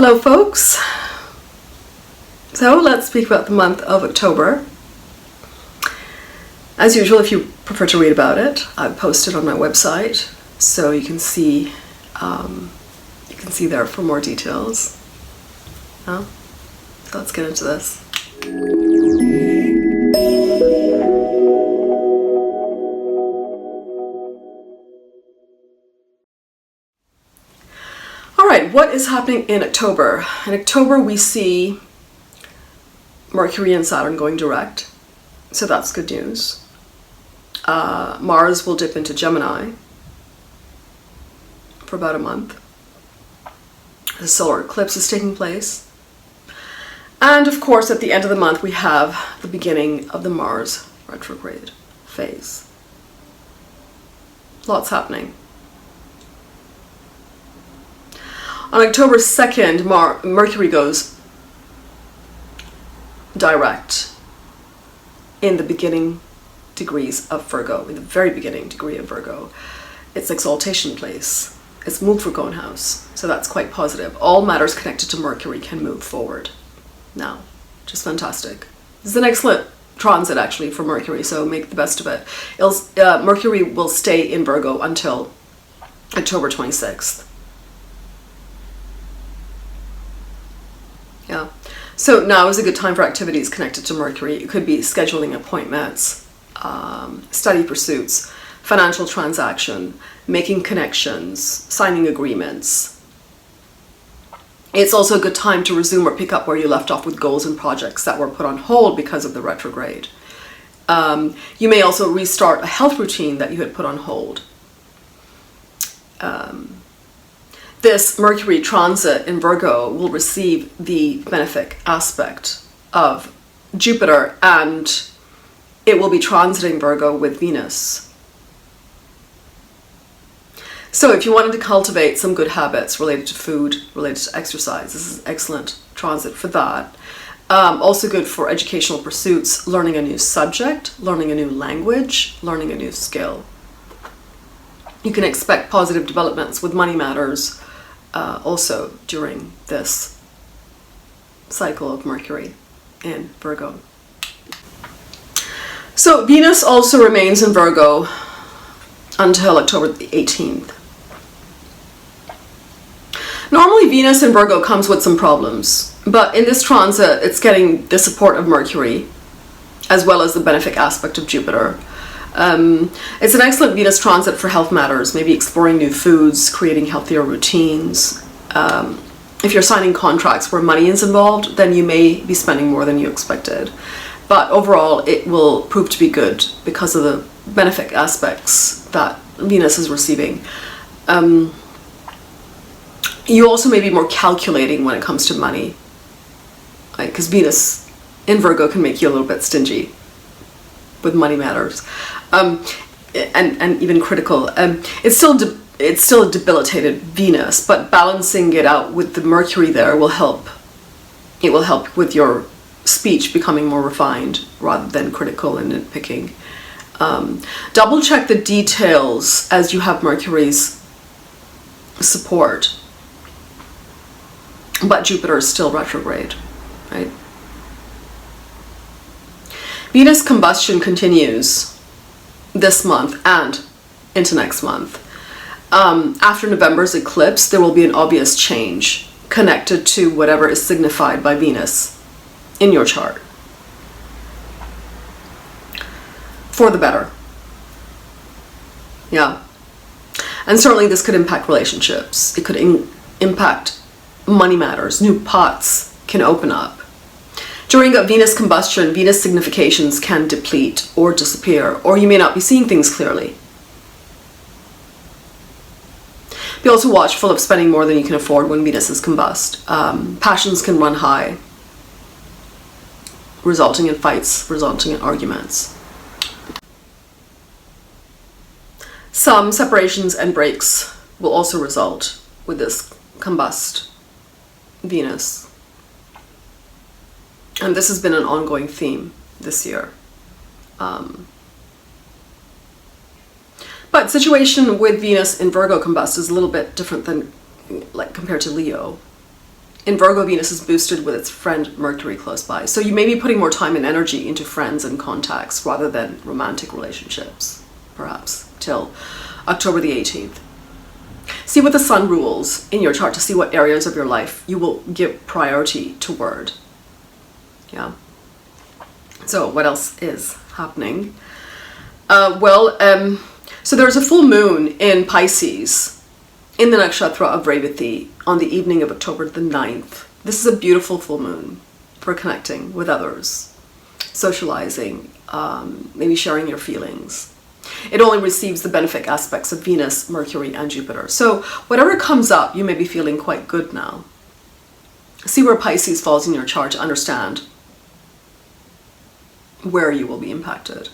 Hello folks, so let's speak about the month of October. As usual, if you prefer to read about it, I've posted on my website, so you can see there for more details. So let's get into this. Alright, what is happening in October? In October we see Mercury and Saturn going direct, so that's good news. Mars will dip into Gemini for about a month. The solar eclipse is taking place. And of course at the end of the month we have the beginning of the Mars retrograde phase. Lots happening. On October 2nd, Mercury goes direct in the beginning degrees of Virgo, in the very beginning degree of Virgo. It's exaltation place. It's moved for Virgo house, so that's quite positive. All matters connected to Mercury can move forward now, which is fantastic. This is an excellent transit actually for Mercury, so make the best of it. Mercury will stay in Virgo until October 26th. Yeah, so now is a good time for activities connected to Mercury. It could be scheduling appointments, study pursuits, financial transaction, making connections, signing agreements. It's also a good time to resume or pick up where you left off with goals and projects that were put on hold because of the retrograde. You may also restart a health routine that you had put on hold. This Mercury transit in Virgo will receive the benefic aspect of Jupiter, and it will be transiting Virgo with Venus. So if you wanted to cultivate some good habits related to food, related to exercise, this is an excellent transit for that. Also good for educational pursuits, learning a new subject, learning a new language, learning a new skill. You can expect positive developments with money matters also during this cycle of Mercury in Virgo. So Venus also remains in Virgo until October the 18th. Normally Venus in Virgo comes with some problems, but in this transit it's getting the support of Mercury as well as the benefic aspect of Jupiter. It's an excellent Venus transit for health matters, maybe exploring new foods, creating healthier routines. If you're signing contracts where money is involved, then you may be spending more than you expected. But overall, it will prove to be good because of the benefic aspects that Venus is receiving. You also may be more calculating when it comes to money, because Venus in Virgo can make you a little bit stingy with money matters, and even critical. It's still a debilitated Venus, but balancing it out with the Mercury there will help. It will help with your speech becoming more refined rather than critical and nitpicking. Double check the details as you have Mercury's support, but Jupiter is still retrograde, right? Venus combustion continues this month and into next month. After November's eclipse, there will be an obvious change connected to whatever is signified by Venus in your chart. For the better. Yeah. And certainly this could impact relationships. It could impact money matters. New pots can open up. During a Venus combustion, Venus significations can deplete or disappear, or you may not be seeing things clearly. Be also watchful of spending more than you can afford when Venus is combust. Passions can run high, resulting in fights, resulting in arguments. Some separations and breaks will also result with this combust Venus. And this has been an ongoing theme this year. But situation with Venus in Virgo combust is a little bit different than, like, compared to Leo. In Virgo, Venus is boosted with its friend Mercury close by. So you may be putting more time and energy into friends and contacts rather than romantic relationships, perhaps, till October the 18th. See what the sun rules in your chart to see what areas of your life you will give priority toward. Yeah. So what else is happening? So there's a full moon in Pisces in the nakshatra of Revati on the evening of October the 9th. This is a beautiful full moon for connecting with others, socializing, maybe sharing your feelings. It only receives the benefic aspects of Venus, Mercury, and Jupiter. So whatever comes up, you may be feeling quite good now. See where Pisces falls in your chart to understand where you will be impacted.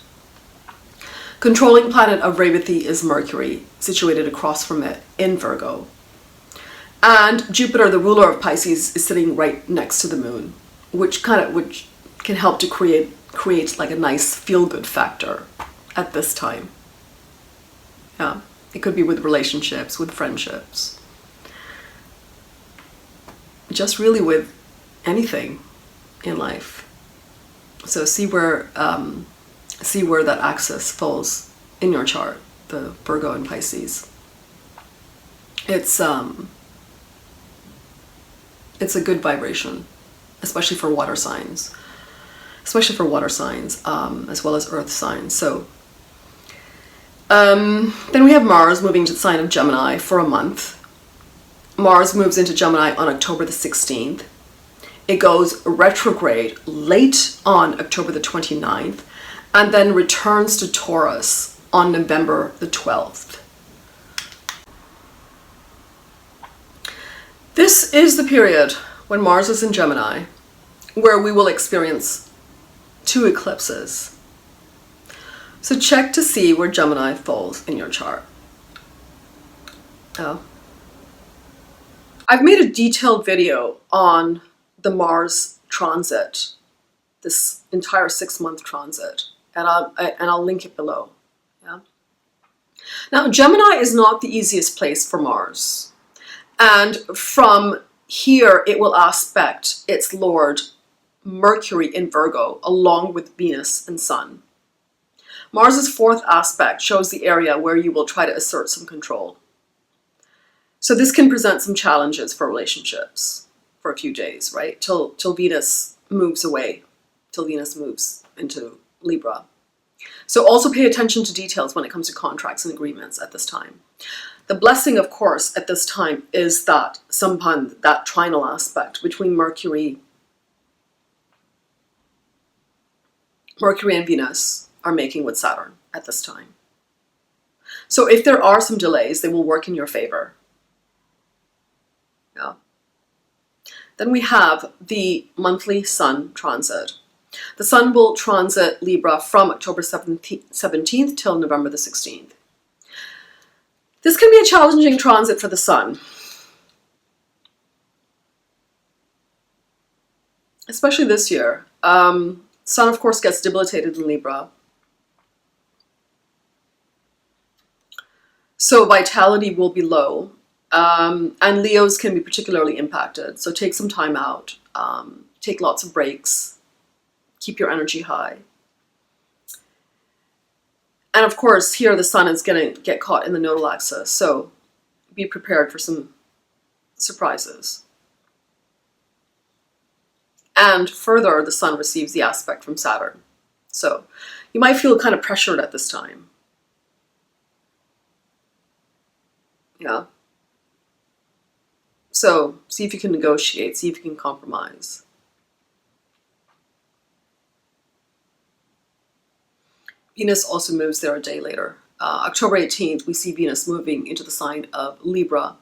Controlling planet of Revati is Mercury, situated across from it in Virgo. And Jupiter, the ruler of Pisces, is sitting right next to the moon, which can help to create like a nice feel-good factor at this time. Yeah, it could be with relationships, with friendships, just really with anything in life. So see where that axis falls in your chart, the Virgo and Pisces. It's a good vibration, especially for water signs, as well as earth signs. So then we have Mars moving to the sign of Gemini for a month. Mars moves into Gemini on October the 16th. It goes retrograde late on October the 29th, and then returns to Taurus on November the 12th. This is the period when Mars is in Gemini, where we will experience 2 eclipses. So check to see where Gemini falls in your chart. Oh. I've made a detailed video on the Mars transit, this entire 6-month transit, and I'll link it below. Yeah. Now, Gemini is not the easiest place for Mars, and from here it will aspect its lord Mercury in Virgo along with Venus and Sun. Mars's 4th aspect shows the area where you will try to assert some control. So this can present some challenges for relationships for a few days, right? Till Venus moves away, till Venus moves into Libra. So also pay attention to details when it comes to contracts and agreements at this time. The blessing, of course, at this time is that Sampand, that trinal aspect between Mercury and Venus are making with Saturn at this time. So if there are some delays, they will work in your favor. Yeah. Then we have the monthly Sun transit. The Sun will transit Libra from October 17th till November the 16th. This can be a challenging transit for the Sun, especially this year. Sun, of course, gets debilitated in Libra. So vitality will be low, and Leos can be particularly impacted. So take some time out, take lots of breaks, keep your energy high. And of course, here the Sun is going to get caught in the nodal axis, so be prepared for some surprises. And further, the Sun receives the aspect from Saturn. So you might feel kind of pressured at this time. Yeah. So see if you can negotiate, see if you can compromise. Venus also moves there a day later. October 18th, we see Venus moving into the sign of Libra.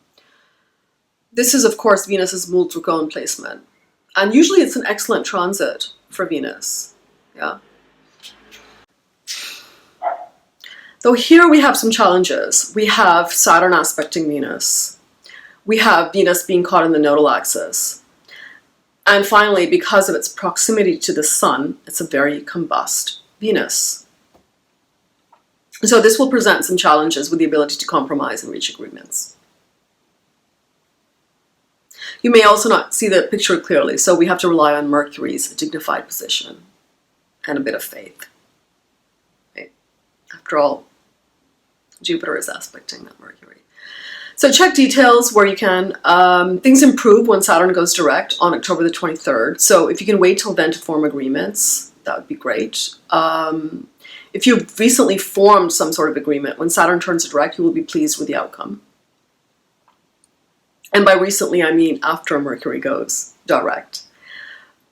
This is, of course, Venus's Multragone placement. And usually it's an excellent transit for Venus. Yeah. Though here we have some challenges. We have Saturn aspecting Venus. We have Venus being caught in the nodal axis. And finally, because of its proximity to the Sun, it's a very combust Venus. So this will present some challenges with the ability to compromise and reach agreements. You may also not see the picture clearly, so we have to rely on Mercury's dignified position and a bit of faith. Right? After all, Jupiter is aspecting that Mercury. So check details where you can. Things improve when Saturn goes direct on October the 23rd. So if you can wait till then to form agreements, that would be great. If you've recently formed some sort of agreement, when Saturn turns direct, you will be pleased with the outcome. And by recently, I mean after Mercury goes direct.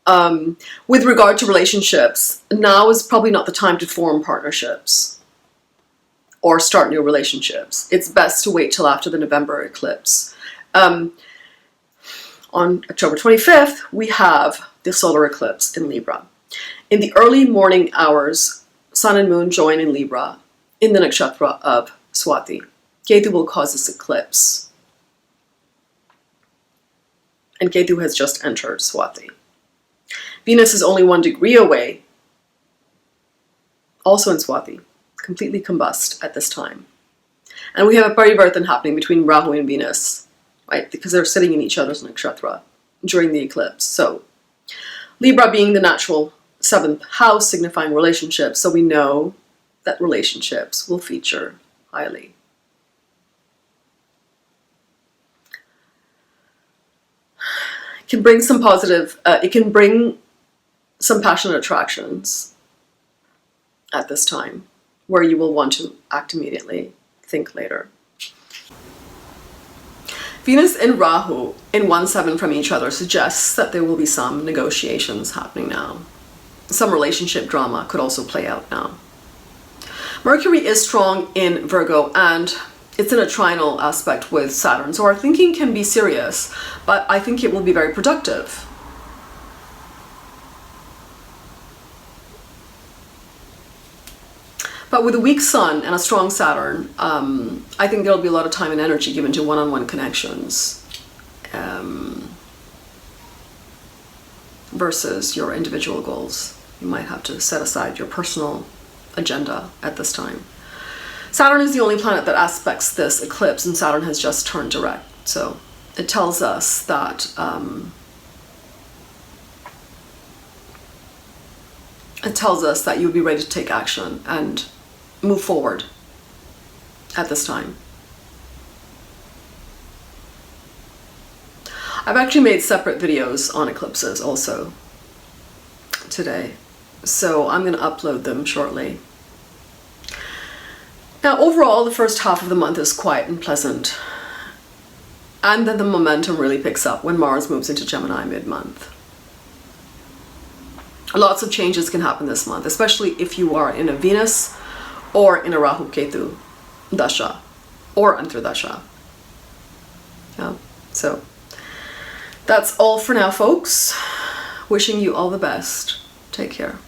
With regard to relationships, now is probably not the time to form partnerships or start new relationships. It's best to wait till after the November eclipse. On October 25th, we have the solar eclipse in Libra. In the early morning hours, Sun and Moon join in Libra in the nakshatra of Swati. Ketu will cause this eclipse. And Ketu has just entered Swati. Venus is only 1 degree away, also in Swati, completely combust at this time. And we have a parivartan happening between Rahu and Venus, right? Because they're sitting in each other's nakshatra during the eclipse. So Libra being the natural 7th house, signifying relationships, so we know that relationships will feature highly. It can bring some positive, it can bring some passionate attractions at this time, where you will want to act immediately, think later. Venus and Rahu in 1-7 from each other suggests that there will be some negotiations happening now. Some relationship drama could also play out now. Mercury is strong in Virgo and it's in a trinal aspect with Saturn, so our thinking can be serious, but I think it will be very productive. But with a weak Sun and a strong Saturn, I think there'll be a lot of time and energy given to one-on-one connections versus your individual goals. You might have to set aside your personal agenda at this time. Saturn is the only planet that aspects this eclipse, and Saturn has just turned direct. So it tells us that you'll be ready to take action and move forward at this time. I've actually made separate videos on eclipses also today, so I'm going to upload them shortly. Now, overall, the first half of the month is quiet and pleasant, and then the momentum really picks up when Mars moves into Gemini mid-month. Lots of changes can happen this month, especially if you are in a Venus or in a Rahu Ketu dasha or antardasha. Yeah, so that's all for now, folks. Wishing you all the best. Take care.